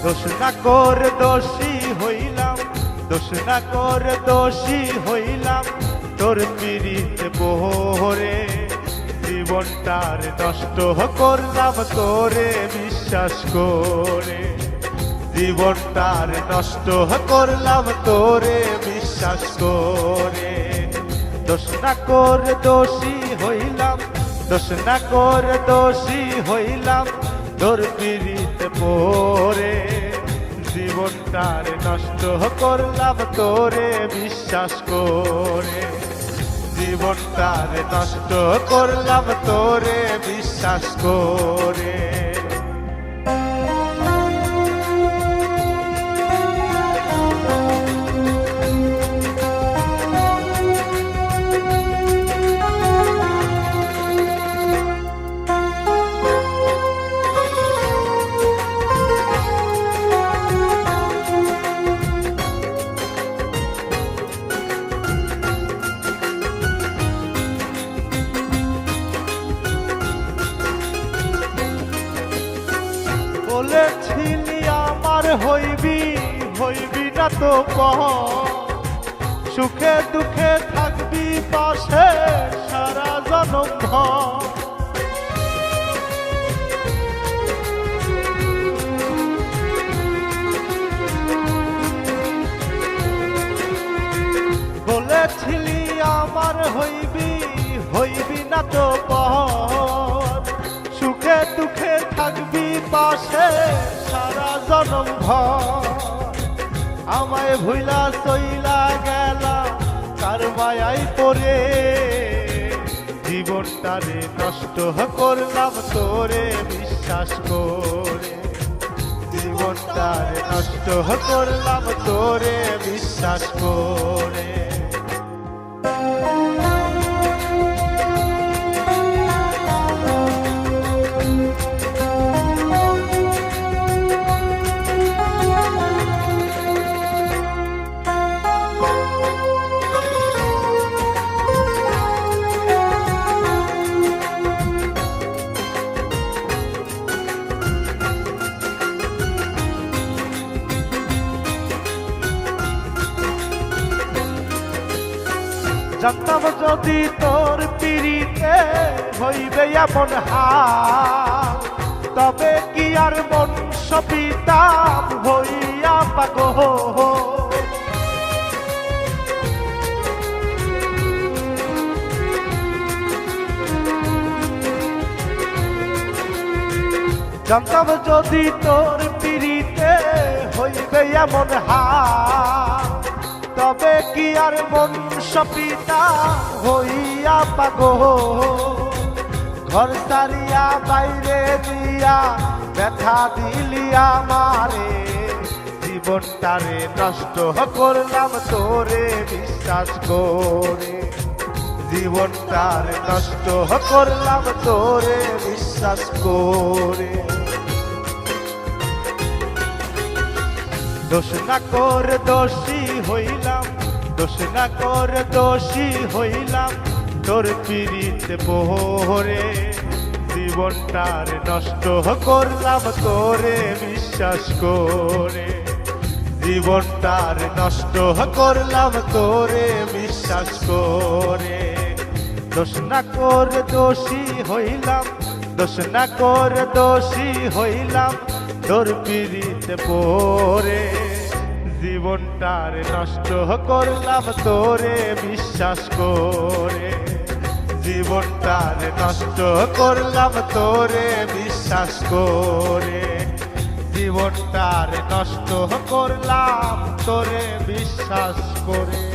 দোষ না করে দোষী হইলাম, দোষ না করে দোষী হইলাম, তোর পীড়িতে বহরে জীবনটার নষ্ট করলাম তোরে বিশ্বাস করে, জীবনটার নষ্ট করলাম তোরে বিশ্বাস করে। দোষ না করে দোষী হইলাম, দোষ না করে দোষী হইলাম, তোর পীড়িতে পড়ে জীবনটার নষ্ট করলাম তোরে বিশ্বাস করে, জীবনটার নষ্ট করলাম তোরে বিশ্বাস করে। বলেছিলি আমার হইবি, হইবি না তো কহ, সুখে দুঃখে থাকবি পাশে সারা জনম ভর। বলেছিলি আমার হইবি, হইবি না তো কহ, সুখে দুঃখে থাকবি পাশে সারা জনম ভর। আমায় ভুইলা চইলা গেলা কার মায়াই পড়ে জীবনটারে নষ্ট করলাম তোরে বিশ্বাস করে, জীবনটারে নষ্ট করলাম তোরে বিশ্বাস করে। জানতাম যদি তোর পীড়িতে হইবে এমন হাল, তবে কি আর বংশ পিতাম হইয়া পাগল। জানতাম যদি তোর পীড়িতে হইবে এমন হাল, তবে কি আর বংশ পিতা হইয়া পাগল। ঘর সারিয়া বাইরে দিয়া ব্যথা দিলি আমারে, জীবনটারে নষ্ট করলাম তোরে বিশ্বাস করে, জীবনটারে নষ্ট করলাম তোরে বিশ্বাস করে। দোষ না করে দোষী হইলাম, দোষ না করে দোষী হইলাম, তোর পীড়িতে পড়ে জীবনটার নষ্ট করলাম তোরে বিশ্বাস করে, জীবনটার নষ্ট করলাম তোরে বিশ্বাস করে। দোষ না করে দোষী হইলাম, দোষ না করে দোষী হইলাম, তোর পীড়িতে পড়ে জীবনটার নষ্ট করলাম তোরে বিশ্বাস করে, জীবনটার নষ্ট করলাম তোরে বিশ্বাস করে, জীবনটার নষ্ট করলাম তোরে বিশ্বাস করে।